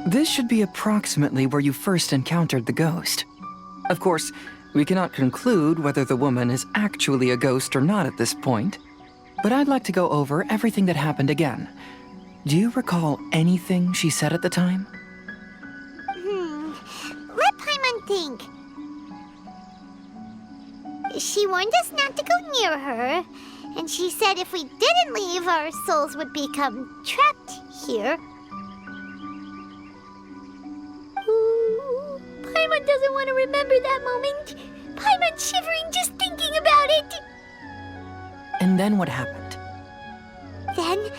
This should be approximately where you first encountered the ghost. Of course, we cannot conclude whether the woman is actually a ghost or not at this point, but I'd like to go over everything that happened again. Do you recall anything she said at the time? Let Paimon think. She warned us not to go near her, and she said if we didn't leave, our souls would become trapped here. Ooh, Paimon doesn't want to remember that moment. Paimon's shivering just thinking about it. And then what happened? Then,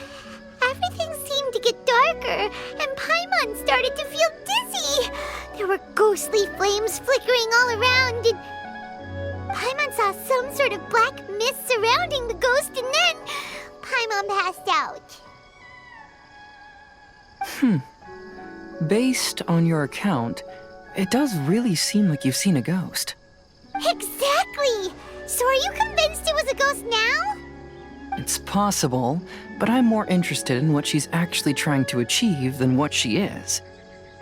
everything seemed to get darker, and Paimon started to feel dizzy. There were ghostly flames flickering all around, and Paimon saw some sort of black mist surrounding the ghost, and then Paimon passed out. Based on your account, it does really seem like you've seen a ghost. Exactly! So are you convinced it was a ghost now? It's possible, but I'm more interested in what she's actually trying to achieve than what she is.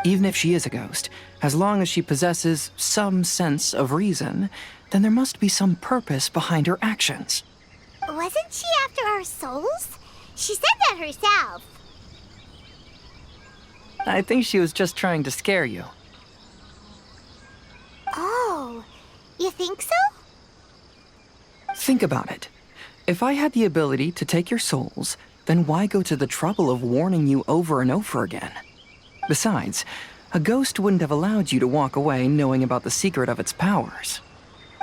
Even if she is a ghost, as long as she possesses some sense of reason, then there must be some purpose behind her actions. Wasn't she after our souls? She said that herself. I think she was just trying to scare you. Oh, you think so? Think about it. If I had the ability to take your souls, then why go to the trouble of warning you over and over again? Besides, a ghost wouldn't have allowed you to walk away knowing about the secret of its powers.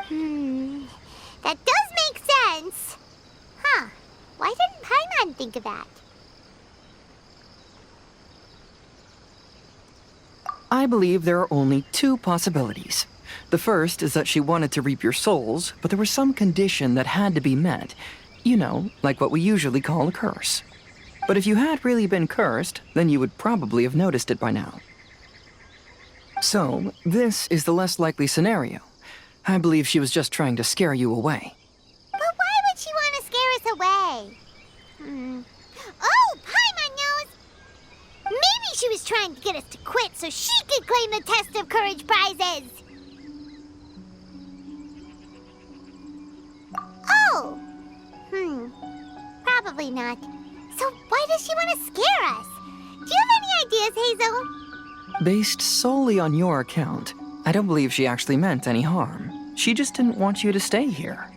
That does make sense. Huh, why didn't Paimon think of that? I believe there are only two possibilities. The first is that she wanted to reap your souls, but there was some condition that had to be met. You know, like what we usually call a curse. But if you had really been cursed, then you would probably have noticed it by now. So, this is the less likely scenario. I believe she was just trying to scare you away. But why would she want to scare us away? Oh, Paimon knows! Maybe she was trying to get us to quit so she could claim the Test of Courage prizes! Oh! Probably not. So why does she want to scare us? Do you have any ideas, Heizou? Based solely on your account, I don't believe she actually meant any harm. She just didn't want you to stay here.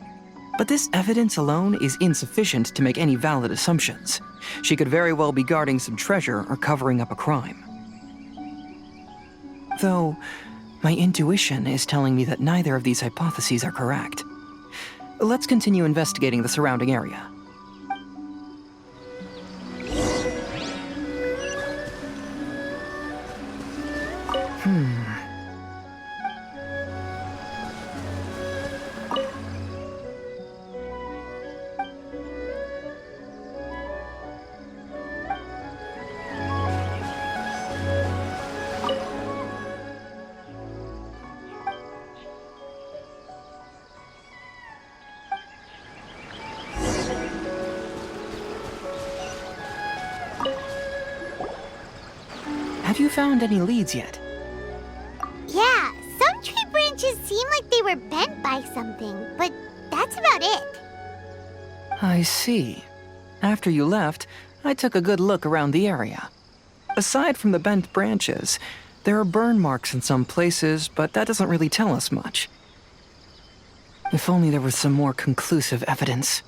But this evidence alone is insufficient to make any valid assumptions. She could very well be guarding some treasure or covering up a crime. Though, my intuition is telling me that neither of these hypotheses are correct. Let's continue investigating the surrounding area. Have you found any leads yet? Yeah, some tree branches seem like they were bent by something, but that's about it. I see. After you left, I took a good look around the area. Aside from the bent branches, there are burn marks in some places, but that doesn't really tell us much. If only there was some more conclusive evidence.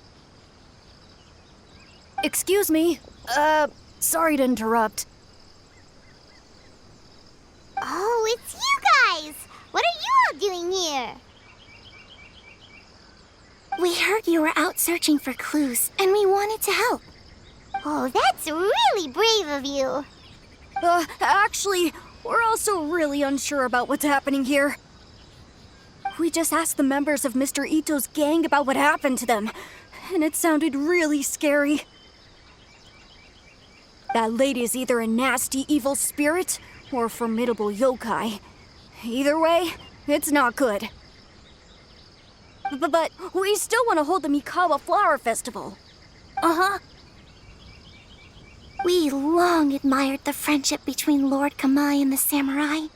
Excuse me. Sorry to interrupt. Oh, it's you guys! What are you all doing here? We heard you were out searching for clues, and we wanted to help. Oh, that's really brave of you. Actually, we're also really unsure about what's happening here. We just asked the members of Mr. Ito's gang about what happened to them, and it sounded really scary. That lady is either a nasty, evil spirit or a formidable yokai. Either way, it's not good. But we still want to hold the Mikawa Flower Festival. We long admired the friendship between Lord Kamai and the samurai,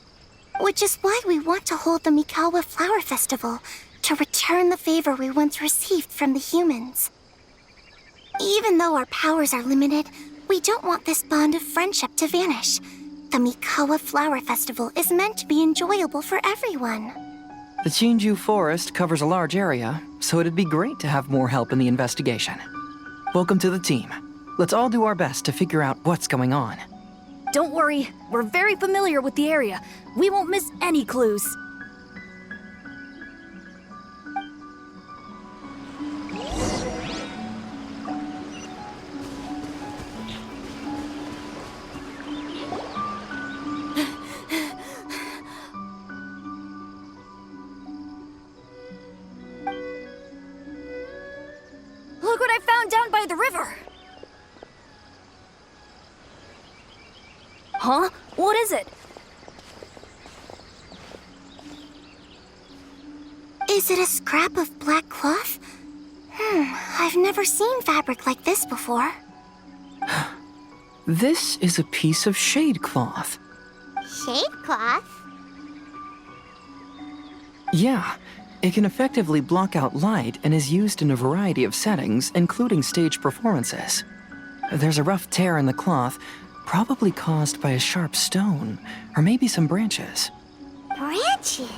which is why we want to hold the Mikawa Flower Festival to return the favor we once received from the humans. Even though our powers are limited, we don't want this bond of friendship to vanish. The Mikawa Flower Festival is meant to be enjoyable for everyone. The Chinju Forest covers a large area, so it'd be great to have more help in the investigation. Welcome to the team. Let's all do our best to figure out what's going on. Don't worry, we're very familiar with the area. We won't miss any clues. Look what I found down by the river! Huh? What is it? Is it a scrap of black cloth? I've never seen fabric like this before. This is a piece of shade cloth. Shade cloth? Yeah, it can effectively block out light and is used in a variety of settings, including stage performances. There's a rough tear in the cloth, probably caused by a sharp stone, or maybe some branches. Branches?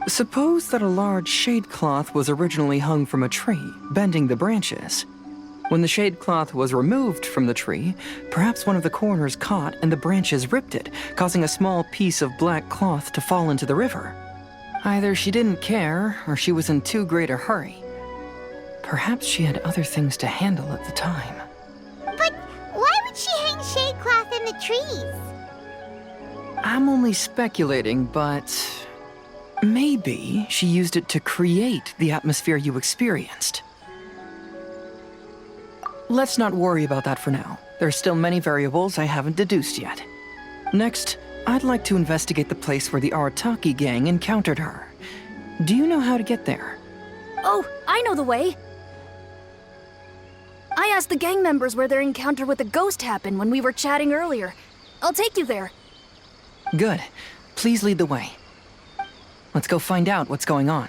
Suppose that a large shade cloth was originally hung from a tree, bending the branches. When the shade cloth was removed from the tree, perhaps one of the corners caught and the branches ripped it, causing a small piece of black cloth to fall into the river. Either she didn't care, or she was in too great a hurry. Perhaps she had other things to handle at the time. But why would she hang shade cloth in the trees? I'm only speculating, but maybe she used it to create the atmosphere you experienced. Let's not worry about that for now. There's still many variables I haven't deduced yet. Next, I'd like to investigate the place where the Arataki gang encountered her. Do you know how to get there? Oh, I know the way. I asked the gang members where their encounter with the ghost happened when we were chatting earlier. I'll take you there. Good. Please lead the way. Let's go find out what's going on.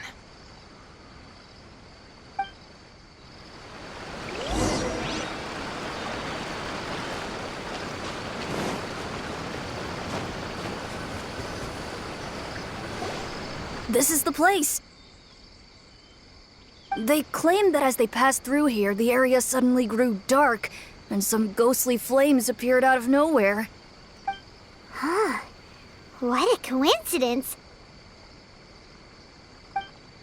This is the place. They claimed that as they passed through here, the area suddenly grew dark, and some ghostly flames appeared out of nowhere. What a coincidence.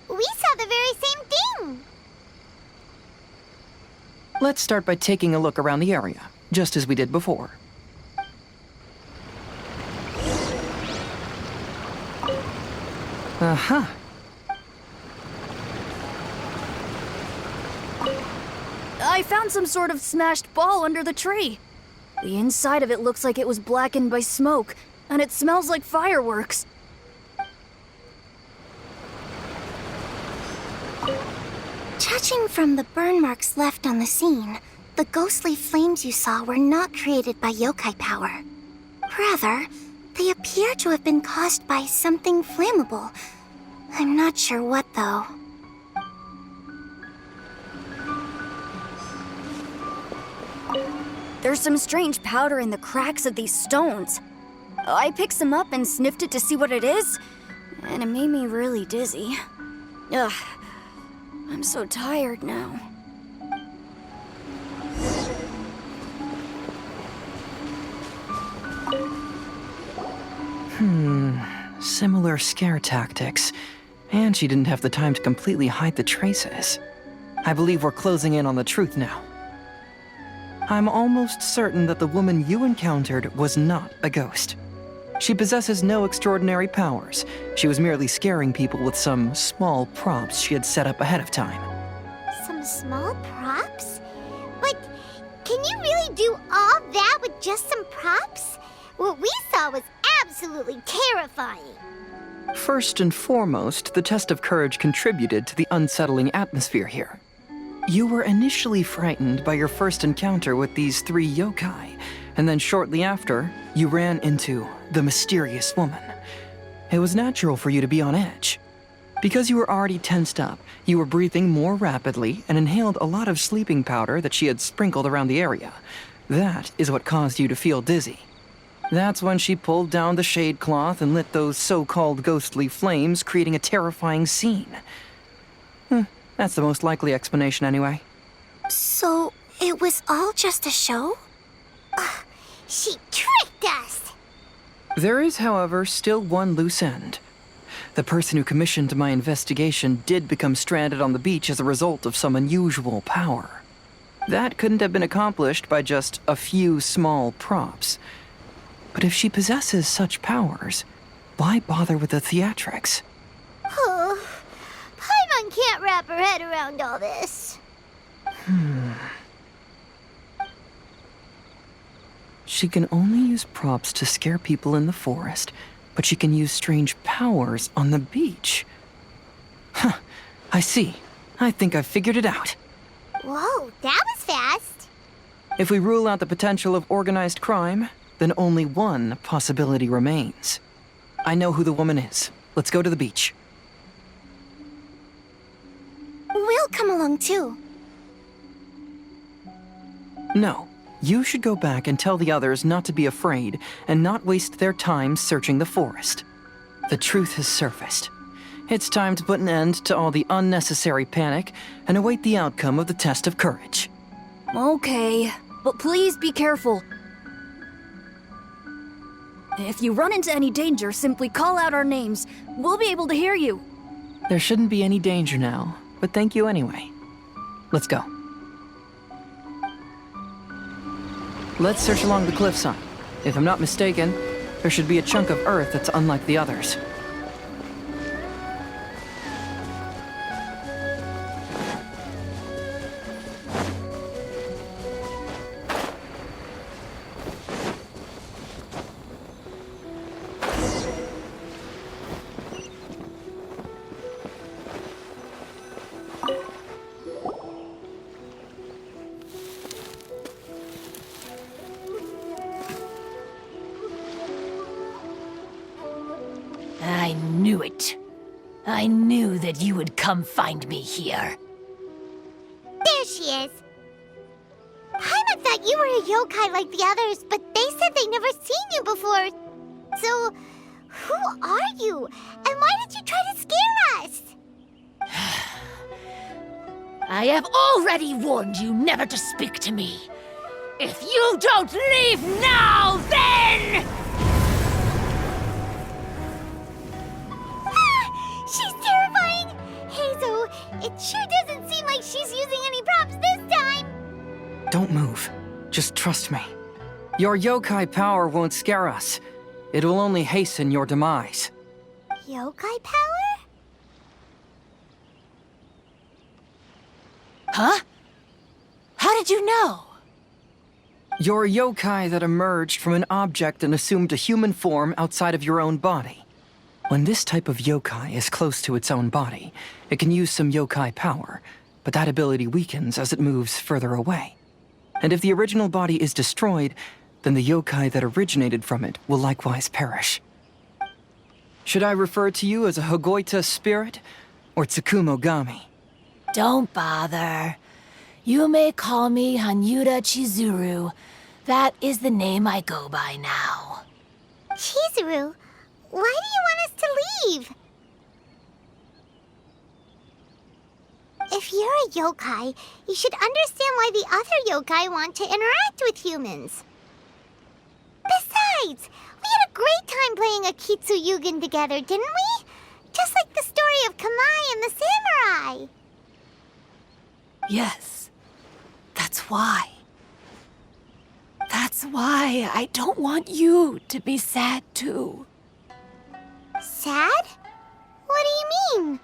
We saw the very same thing. Let's start by taking a look around the area, just as we did before. Aha! I found some sort of smashed ball under the tree. The inside of it looks like it was blackened by smoke, and it smells like fireworks. Judging from the burn marks left on the scene, the ghostly flames you saw were not created by yokai power. Rather, they appear to have been caused by something flammable. I'm not sure what, though. There's some strange powder in the cracks of these stones. I picked some up and sniffed it to see what it is, and it made me really dizzy. Ugh, I'm so tired now. Similar scare tactics. And she didn't have the time to completely hide the traces. I believe we're closing in on the truth now. I'm almost certain that the woman you encountered was not a ghost. She possesses no extraordinary powers. She was merely scaring people with some small props she had set up ahead of time. Some small props? But can you really do all that with just some props? What we saw was absolutely terrifying. First and foremost, the test of courage contributed to the unsettling atmosphere here. You were initially frightened by your first encounter with these 3 yokai, and then shortly after, you ran into the mysterious woman. It was natural for you to be on edge. Because you were already tensed up, you were breathing more rapidly and inhaled a lot of sleeping powder that she had sprinkled around the area. That is what caused you to feel dizzy. That's when she pulled down the shade cloth and lit those so-called ghostly flames, creating a terrifying scene. That's the most likely explanation anyway. So, it was all just a show? She tricked us! There is, however, still one loose end. The person who commissioned my investigation did become stranded on the beach as a result of some unusual power. That couldn't have been accomplished by just a few small props. But if she possesses such powers, why bother with the theatrics? Oh, Paimon can't wrap her head around all this. She can only use props to scare people in the forest, but she can use strange powers on the beach. Huh, I see. I think I've figured it out. Whoa, that was fast. If we rule out the potential of organized crime, then only one possibility remains. I know who the woman is. Let's go to the beach. We'll come along too. No. You should go back and tell the others not to be afraid and not waste their time searching the forest. The truth has surfaced. It's time to put an end to all the unnecessary panic and await the outcome of the test of courage. Okay, but please be careful. If you run into any danger, simply call out our names. We'll be able to hear you. There shouldn't be any danger now, but thank you anyway. Let's go. Let's search along the cliffside. If I'm not mistaken, there should be a chunk of earth that's unlike the others. I knew it. I knew that you would come find me here. There she is. Paimon thought you were a yokai like the others, but they said they'd never seen you before. So, who are you? And why did you try to scare us? I have already warned you never to speak to me. If you don't leave now, then... She's terrifying! Heizou, it sure doesn't seem like she's using any props this time! Don't move. Just trust me. Your yokai power won't scare us. It will only hasten your demise. Yokai power? Huh? How did you know? You're a yokai that emerged from an object and assumed a human form outside of your own body. When this type of yokai is close to its own body, it can use some yokai power, but that ability weakens as it moves further away. And if the original body is destroyed, then the yokai that originated from it will likewise perish. Should I refer to you as a Hogoita spirit or Tsukumogami? Don't bother. You may call me Hanyuda Chizuru. That is the name I go by now. Chizuru, why do you want us to leave? If you're a yokai, you should understand why the other yokai want to interact with humans. Besides, we had a great time playing Akitsu Yugen together, didn't we? Just like the story of Kamai and the samurai. Yes, that's why. That's why I don't want you to be sad too. Sad? What do you mean?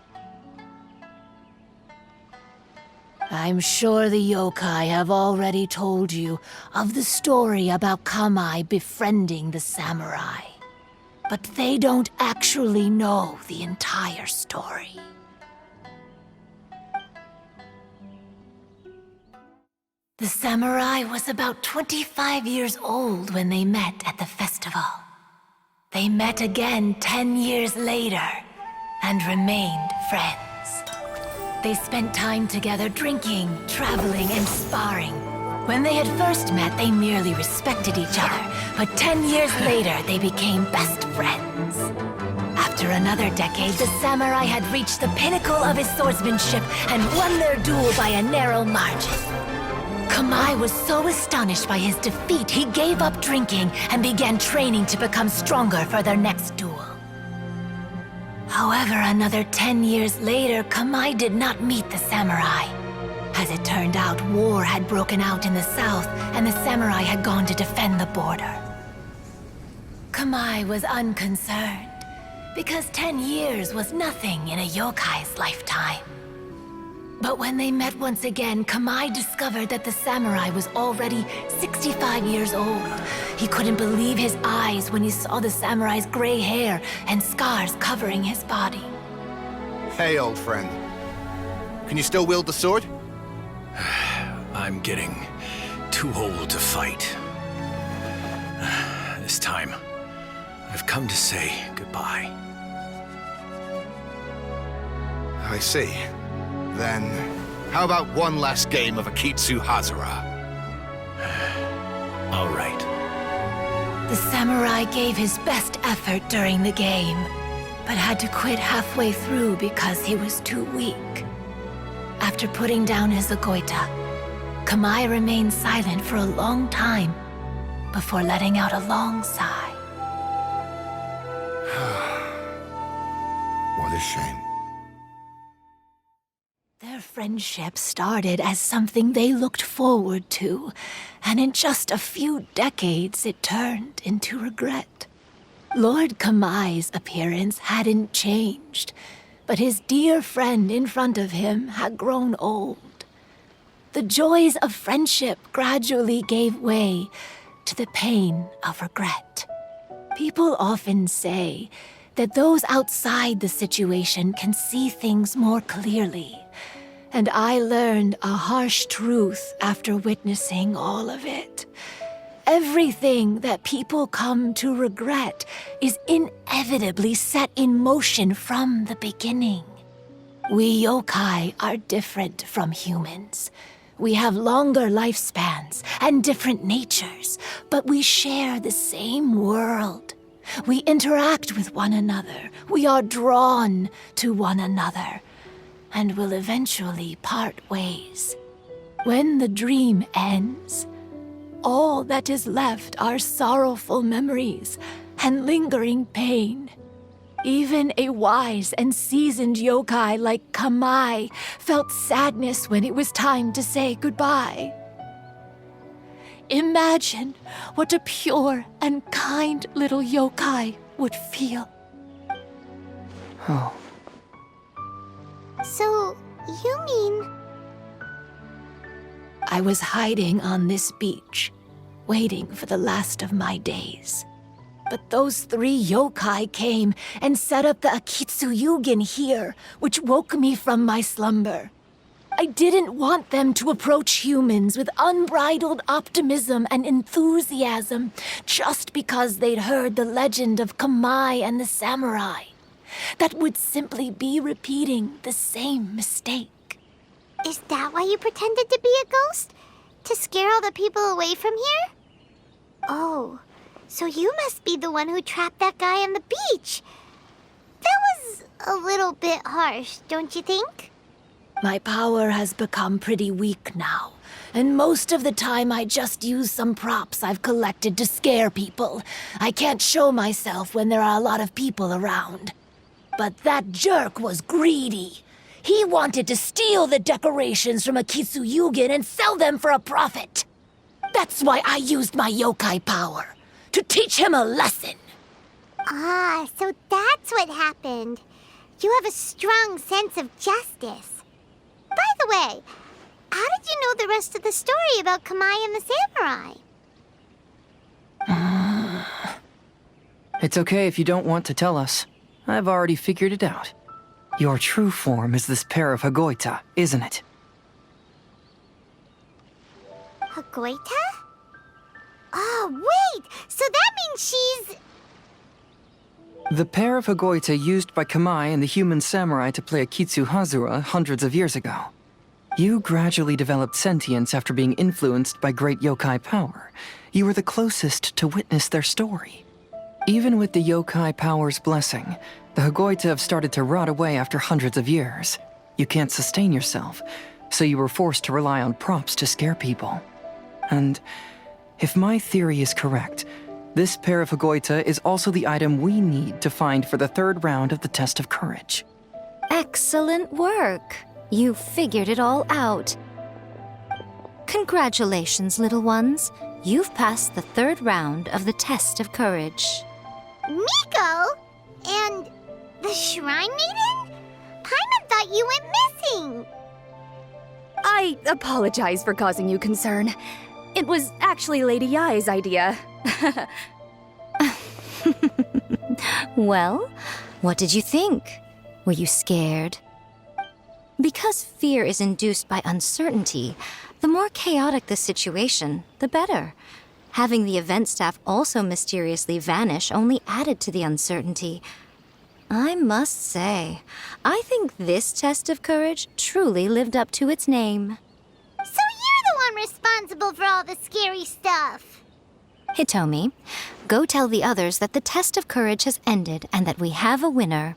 I'm sure the yokai have already told you of the story about Kamai befriending the samurai. But they don't actually know the entire story. The samurai was about 25 years old when they met at the festival. They met again 10 years later and remained friends. They spent time together drinking, traveling, and sparring. When they had first met, they merely respected each other, but 10 years later, they became best friends. After another decade, the samurai had reached the pinnacle of his swordsmanship and won their duel by a narrow margin. Kamai was so astonished by his defeat, he gave up drinking and began training to become stronger for their next duel. However, another 10 years later, Kamai did not meet the samurai. As it turned out, war had broken out in the south, and the samurai had gone to defend the border. Kamai was unconcerned, because 10 years was nothing in a yokai's lifetime. But when they met once again, Kamai discovered that the samurai was already 65 years old. He couldn't believe his eyes when he saw the samurai's gray hair and scars covering his body. Hey, old friend. Can you still wield the sword? I'm getting too old to fight. This time, I've come to say goodbye. I see. Then, how about one last game of Akitsu Hazara? All right. The samurai gave his best effort during the game, but had to quit halfway through because he was too weak. After putting down his agoita, Kamai remained silent for a long time before letting out a long sigh. What a shame. Their friendship started as something they looked forward to, and in just a few decades it turned into regret. Lord Kamai's appearance hadn't changed, but his dear friend in front of him had grown old. The joys of friendship gradually gave way to the pain of regret. People often say that those outside the situation can see things more clearly. And I learned a harsh truth after witnessing all of it. Everything that people come to regret is inevitably set in motion from the beginning. We yokai are different from humans. We have longer lifespans and different natures, but we share the same world. We interact with one another. We are drawn to one another, and will eventually part ways. When the dream ends, all that is left are sorrowful memories and lingering pain. Even a wise and seasoned yokai like Kamai felt sadness when it was time to say goodbye. Imagine what a pure and kind little yokai would feel. Oh. So, you mean... I was hiding on this beach, waiting for the last of my days. But those 3 yokai came and set up the Akitsu Yugin here, which woke me from my slumber. I didn't want them to approach humans with unbridled optimism and enthusiasm just because they'd heard the legend of Kamai and the samurai. That would simply be repeating the same mistake. Is that why you pretended to be a ghost? To scare all the people away from here? Oh, so you must be the one who trapped that guy on the beach. That was a little bit harsh, don't you think? My power has become pretty weak now, and most of the time I just use some props I've collected to scare people. I can't show myself when there are a lot of people around. But that jerk was greedy. He wanted to steal the decorations from Akitsu Yugin and sell them for a profit. That's why I used my yokai power, to teach him a lesson. Ah, so that's what happened. You have a strong sense of justice. By the way, how did you know the rest of the story about Kamai and the samurai? It's okay if you don't want to tell us. I've already figured it out. Your true form is this pair of Hagoita, isn't it? Hagoita? Oh, wait! So that means she's... The pair of Hagoita used by Kamai and the human samurai to play Akitsu Hazura hundreds of years ago. You gradually developed sentience after being influenced by great yokai power. You were the closest to witness their story. Even with the yokai power's blessing, the Hagoita have started to rot away after hundreds of years. You can't sustain yourself, so you were forced to rely on props to scare people. And if my theory is correct, this pair of Hagoita is also the item we need to find for the third round of the test of courage. Excellent work. You figured it all out. Congratulations, little ones. You've passed the third round of the test of courage. Miko? And the Shrine Maiden? Paimon thought you went missing. I apologize for causing you concern. It was actually Lady Yai's idea. Well, what did you think? Were you scared? Because fear is induced by uncertainty, the more chaotic the situation, the better. Having the event staff also mysteriously vanish only added to the uncertainty. I must say, I think this test of courage truly lived up to its name. So you're the one responsible for all the scary stuff. Hitomi, go tell the others that the test of courage has ended and that we have a winner.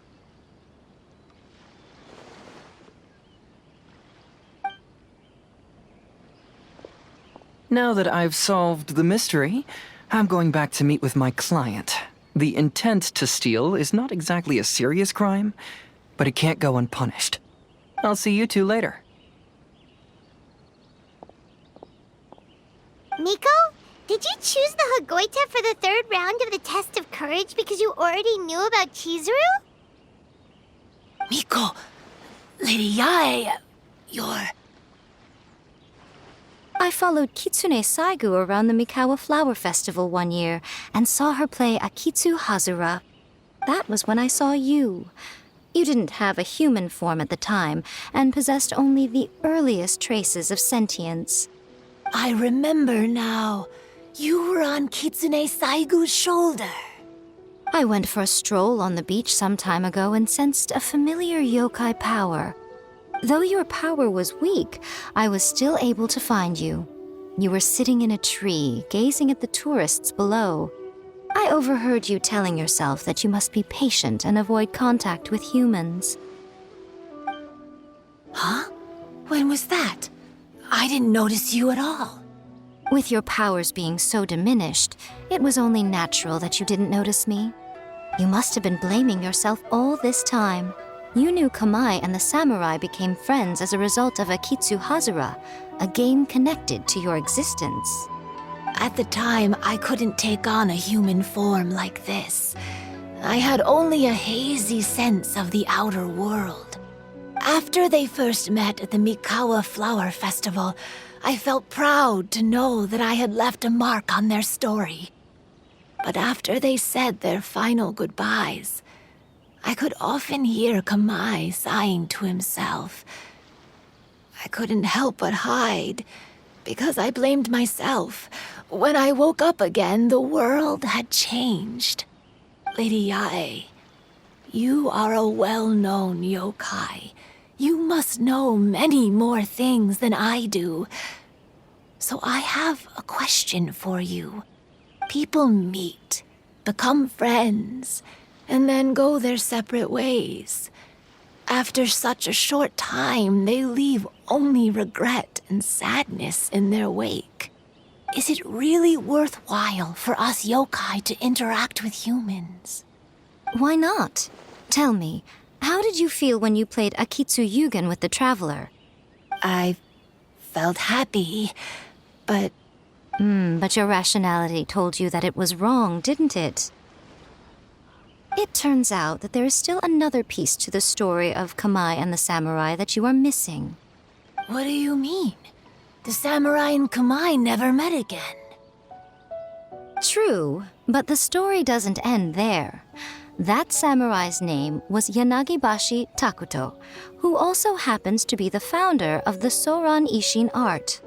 Now that I've solved the mystery, I'm going back to meet with my client. The intent to steal is not exactly a serious crime, but it can't go unpunished. I'll see you two later. Miko, did you choose the Hagoita for the third round of the test of courage because you already knew about Chizuru? Miko, Lady Yai, you're... I followed Kitsune Saigu around the Mikawa Flower Festival one year and saw her play Akitsu Hazura. That was when I saw you. You didn't have a human form at the time and possessed only the earliest traces of sentience. I remember now. You were on Kitsune Saigu's shoulder. I went for a stroll on the beach some time ago and sensed a familiar yokai power. Though your power was weak, I was still able to find you. You were sitting in a tree, gazing at the tourists below. I overheard you telling yourself that you must be patient and avoid contact with humans. Huh? When was that? I didn't notice you at all. With your powers being so diminished, it was only natural that you didn't notice me. You must have been blaming yourself all this time. You knew Kamai and the samurai became friends as a result of Akitsu Hazura, a game connected to your existence. At the time, I couldn't take on a human form like this. I had only a hazy sense of the outer world. After they first met at the Mikawa Flower Festival, I felt proud to know that I had left a mark on their story. But after they said their final goodbyes, I could often hear Kamai sighing to himself. I couldn't help but hide, because I blamed myself. When I woke up again, the world had changed. Lady Yae, you are a well-known yokai. You must know many more things than I do. So I have a question for you. People meet, become friends, and then go their separate ways. After such a short time, they leave only regret and sadness in their wake. Is it really worthwhile for us yokai to interact with humans? Why not? Tell me, how did you feel when you played Akitsu Yugen with the Traveler? I felt happy, but... But your rationality told you that it was wrong, didn't it? It turns out that there is still another piece to the story of Kamai and the samurai that you are missing. What do you mean? The samurai and Kamai never met again. True, but the story doesn't end there. That samurai's name was Yanagibashi Takuto, who also happens to be the founder of the Soran Ishin art.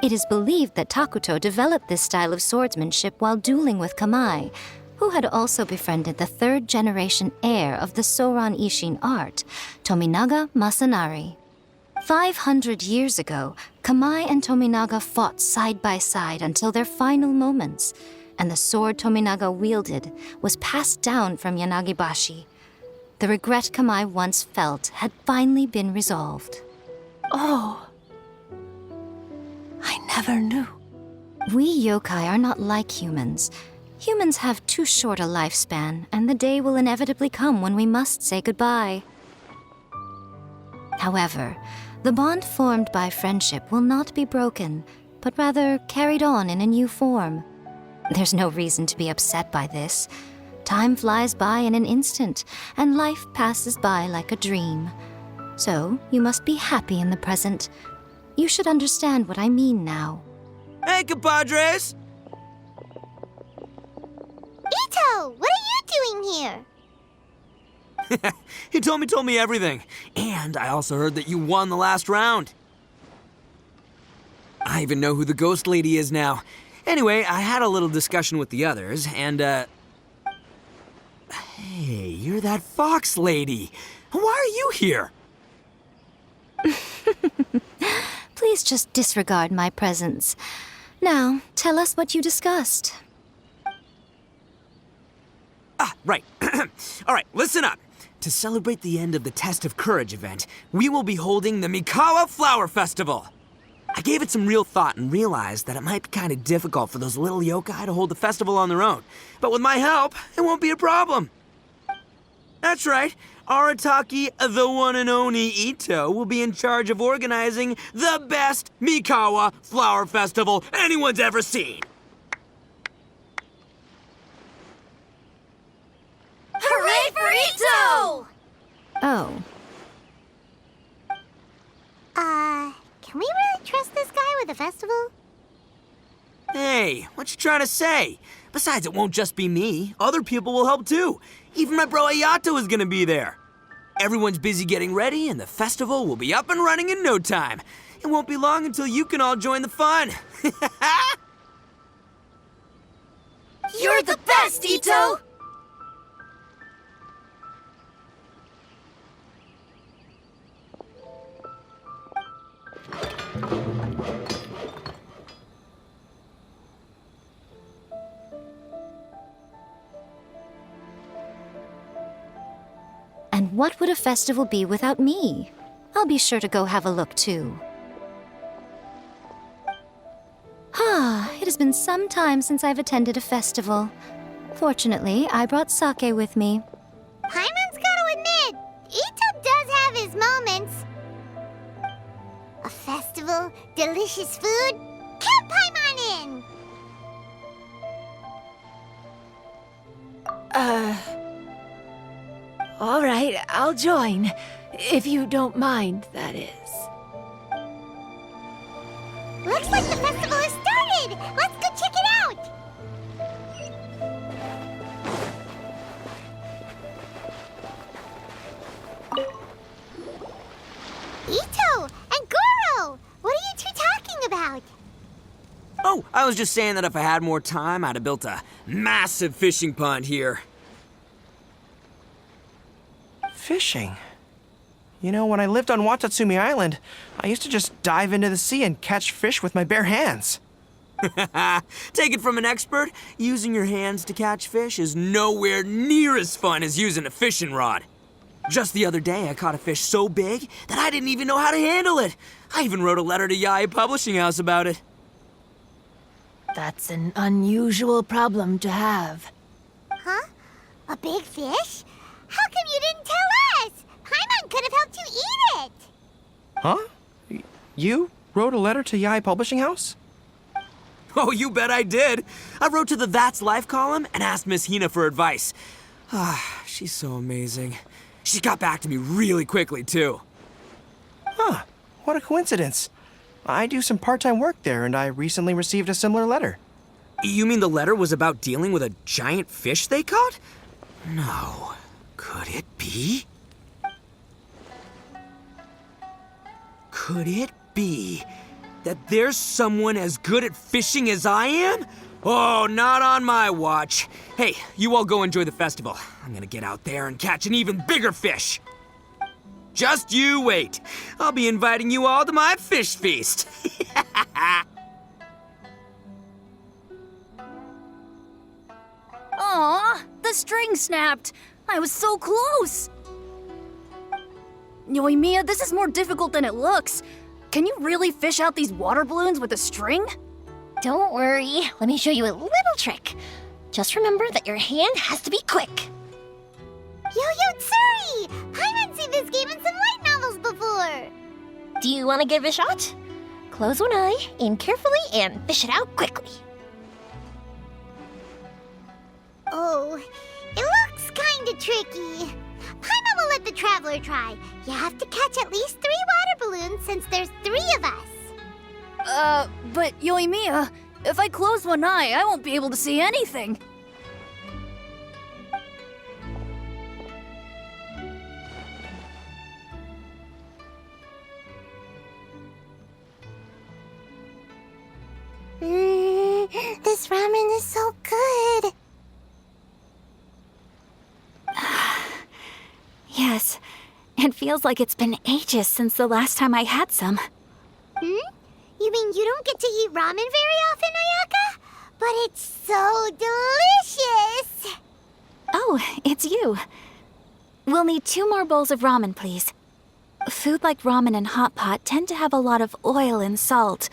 It is believed that Takuto developed this style of swordsmanship while dueling with Kamai, who had also befriended the third-generation heir of the Soran Ishin art, Tominaga Masanari. 500 years ago, Kamai and Tominaga fought side by side until their final moments, and the sword Tominaga wielded was passed down from Yanagibashi. The regret Kamai once felt had finally been resolved. Oh. I never knew. We yokai are not like humans. Humans have too short a lifespan, and the day will inevitably come when we must say goodbye. However, the bond formed by friendship will not be broken, but rather carried on in a new form. There's no reason to be upset by this. Time flies by in an instant, and life passes by like a dream. So, you must be happy in the present. You should understand what I mean now. Hey, compadres! Ito, what are you doing here? He told me everything. And I also heard that you won the last round. I even know who the ghost lady is now. Anyway, I had a little discussion with the others, and, Hey, you're that fox lady. Why are you here? Please just disregard my presence. Now, tell us what you discussed. Ah, right. All right, listen up. To celebrate the end of the Test of Courage event, we will be holding the Mikawa Flower Festival. I gave it some real thought and realized that it might be kind of difficult for those little yokai to hold the festival on their own. But with my help, it won't be a problem. That's right. Arataki, the one and only Ito, will be in charge of organizing the best Mikawa Flower Festival anyone's ever seen. Hooray for Ito! Oh, Can we really trust this guy with the festival? Hey, what you trying to say? Besides, it won't just be me. Other people will help too. Even my bro Ayato is gonna be there. Everyone's busy getting ready, and the festival will be up and running in no time. It won't be long until you can all join the fun. You're the best, Ito! and what would a festival be without me? I'll be sure to go have a look too. It has been some time since I've attended a festival. Fortunately, I brought sake with me. Paimon's gotta admit, Ito does have his moments. A festival, delicious food, count Paimon in! All right, I'll join. If you don't mind, that is. Looks like the festival has started! Let's go check it out! Ito and Goro! What are you two talking about? Oh, I was just saying that if I had more time, I'd have built a massive fishing pond here. Fishing? You know, when I lived on Watatsumi Island, I used to just dive into the sea and catch fish with my bare hands. Take it from an expert, using your hands to catch fish is nowhere near as fun as using a fishing rod. Just the other day, I caught a fish so big that I didn't even know how to handle it. I even wrote a letter to Yae Publishing House about it. That's an unusual problem to have. Huh? A big fish? How come you didn't tell us? Paimon could have helped you eat it! Huh? You wrote a letter to Yae Publishing House? Oh, you bet I did. I wrote to the That's Life column and asked Miss Hina for advice. She's so amazing. She got back to me really quickly, too. Huh, what a coincidence. I do some part-time work there, and I recently received a similar letter. You mean the letter was about dealing with a giant fish they caught? No. Could it be? Could it be That there's someone as good at fishing as I am? Oh, not on my watch. Hey, you all go enjoy the festival. I'm gonna get out there and catch an even bigger fish. Just you wait. I'll be inviting you all to my fish feast. Aw, the string snapped. I was so close. Yoimiya, this is more difficult than it looks. Can you really fish out these water balloons with a string? Don't worry, let me show you a little trick. Just remember that your hand has to be quick. Yo-Yo Tsuri! Paimon's seen this game in some light novels before. Do you want to give it a shot? Close one eye, aim carefully, and fish it out quickly. Oh, it looks kinda tricky. Paimon will let the traveler try. You have to catch at least 3 water balloons since there's 3 of us. But Yoimiya, if I close one eye, I won't be able to see anything. This ramen is so good. Yes, it feels like it's been ages since the last time I had some. You mean you don't get to eat ramen very often, Ayaka? But it's so delicious! Oh, it's you. We'll need 2 more bowls of ramen, please. Food like ramen and hot pot tend to have a lot of oil and salt,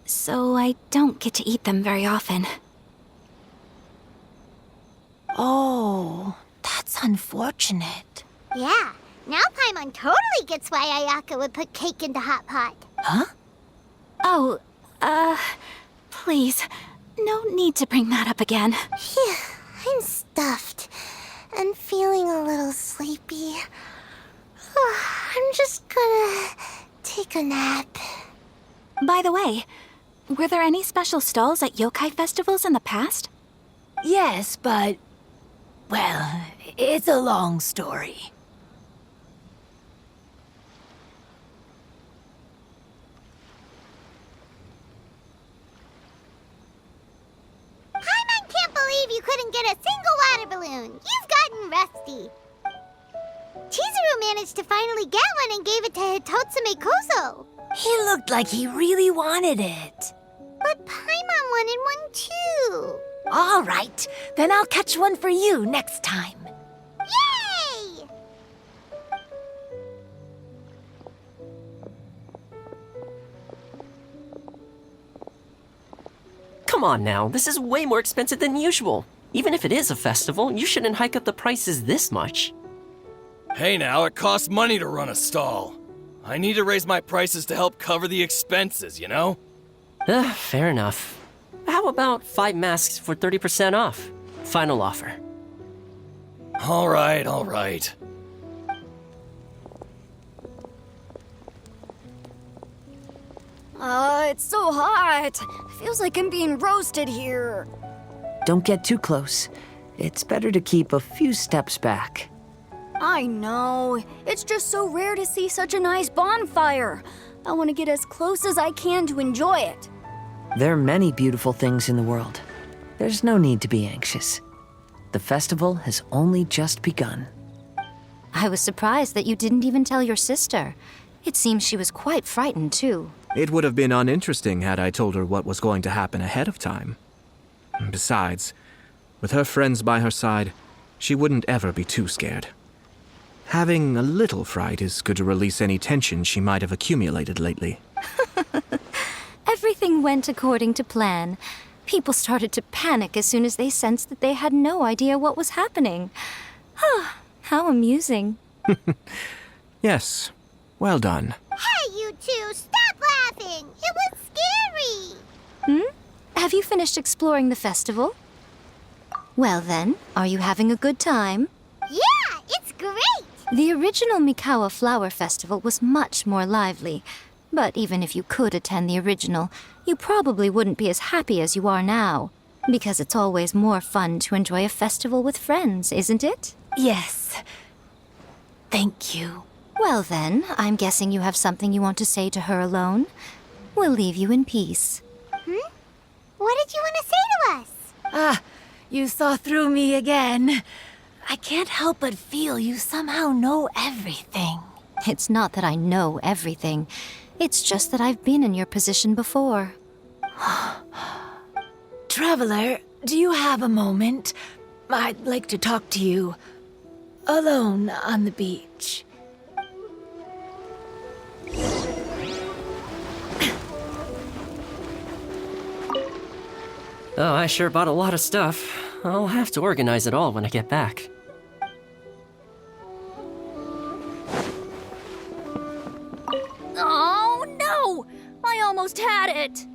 so I don't get to eat them very often. Oh, that's unfortunate. Yeah, now Paimon totally gets why Ayaka would put cake into hot pot. Huh? Oh, please, no need to bring that up again. Phew, I'm stuffed and feeling a little sleepy. I'm just gonna take a nap. By the way, were there any special stalls at yokai festivals in the past? Yes, but... well, it's a long story. Paimon can't believe you couldn't get a single water balloon. You've gotten rusty. Chizuru managed to finally get one and gave it to Hitotsume Kozo. He looked like he really wanted it. But Paimon wanted one too. All right, then I'll catch one for you next time. Yay! Come on now, this is way more expensive than usual. Even if it is a festival, you shouldn't hike up the prices this much. Hey now, it costs money to run a stall. I need to raise my prices to help cover the expenses, you know? Fair enough. How about 5 masks for 30% off? Final offer. All right. It's so hot. Feels like I'm being roasted here. Don't get too close. It's better to keep a few steps back. I know. It's just so rare to see such a nice bonfire. I want to get as close as I can to enjoy it. There are many beautiful things in the world. There's no need to be anxious. The festival has only just begun. I was surprised that you didn't even tell your sister. It seems she was quite frightened, too. It would have been uninteresting had I told her what was going to happen ahead of time. Besides, with her friends by her side, she wouldn't ever be too scared. Having a little fright is good to release any tension she might have accumulated lately. Everything went according to plan. People started to panic as soon as they sensed that they had no idea what was happening. How amusing. Yes, well done. Hey, you two, stop laughing! It was scary! Have you finished exploring the festival? Well then, are you having a good time? Yeah, it's great! The original Mikawa Flower Festival was much more lively. But even if you could attend the original, you probably wouldn't be as happy as you are now. Because it's always more fun to enjoy a festival with friends, isn't it? Yes. Thank you. Well then, I'm guessing you have something you want to say to her alone. We'll leave you in peace. What did you want to say to us? Ah, you saw through me again. I can't help but feel you somehow know everything. It's not that I know everything. It's just that I've been in your position before. Traveler, do you have a moment? I'd like to talk to you. Alone on the beach. Oh, I sure bought a lot of stuff. I'll have to organize it all when I get back. Oh, no! I almost had it!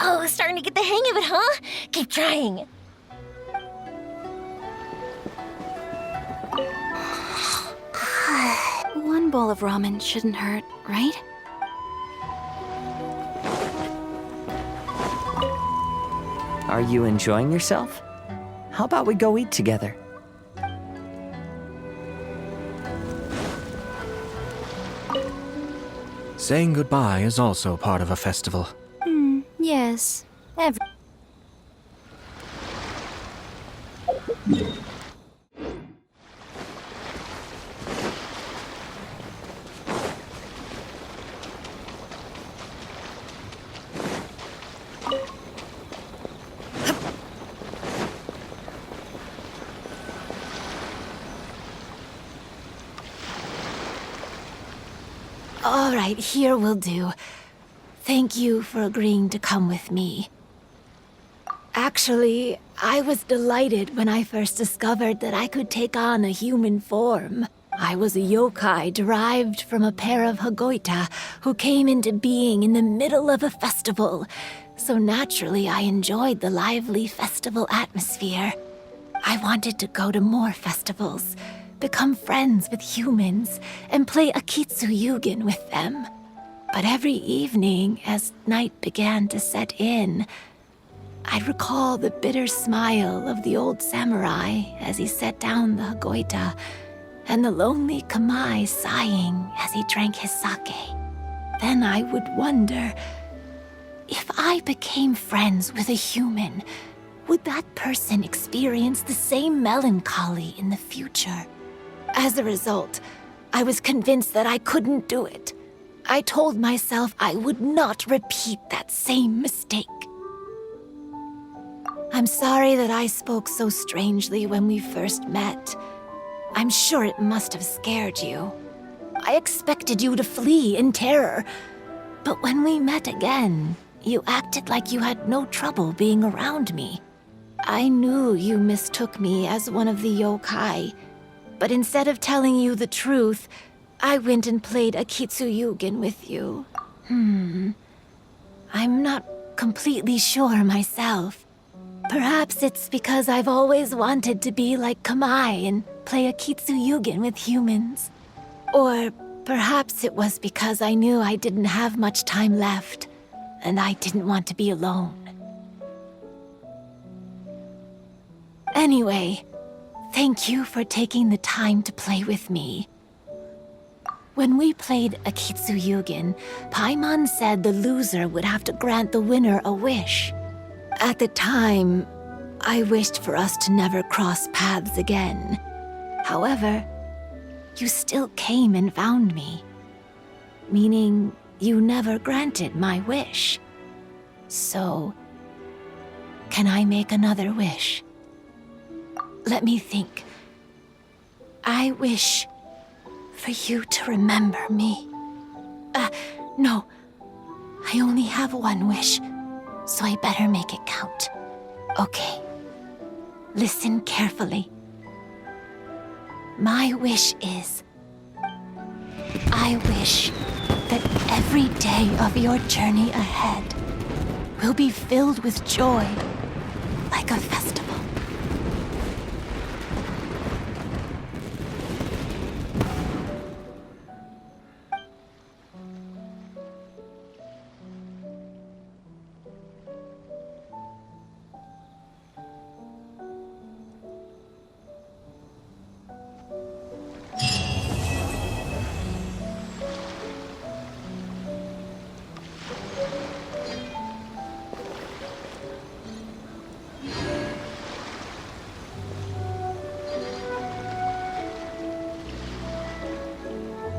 Oh, starting to get the hang of it, huh? Keep trying. One bowl of ramen shouldn't hurt, right? Are you enjoying yourself? How about we go eat together? Saying goodbye is also part of a festival. Yes. All right, here will do. Thank you for agreeing to come with me. Actually, I was delighted when I first discovered that I could take on a human form. I was a yokai derived from a pair of Hagoita who came into being in the middle of a festival. So naturally, I enjoyed the lively festival atmosphere. I wanted to go to more festivals, become friends with humans, and play Akitsu Yugen with them. But every evening, as night began to set in, I'd recall the bitter smile of the old samurai as he set down the Hagoita, and the lonely Kamai sighing as he drank his sake. Then I would wonder, if I became friends with a human, would that person experience the same melancholy in the future? As a result, I was convinced that I couldn't do it. I told myself I would not repeat that same mistake. I'm sorry that I spoke so strangely when we first met. I'm sure it must have scared you. I expected you to flee in terror. But when we met again, you acted like you had no trouble being around me. I knew you mistook me as one of the yokai, but instead of telling you the truth, I went and played Akitsu Yugen with you. I'm not completely sure myself. Perhaps it's because I've always wanted to be like Kamai and play Akitsu Yugen with humans. Or perhaps it was because I knew I didn't have much time left, and I didn't want to be alone. Anyway, thank you for taking the time to play with me. When we played Akitsu Yugen, Paimon said the loser would have to grant the winner a wish. At the time, I wished for us to never cross paths again. However, you still came and found me, meaning you never granted my wish. So, can I make another wish? Let me think. I wish for you to remember me. No. I only have one wish, so I better make it count. Okay. Listen carefully. My wish is, I wish that every day of your journey ahead will be filled with joy, like a festival.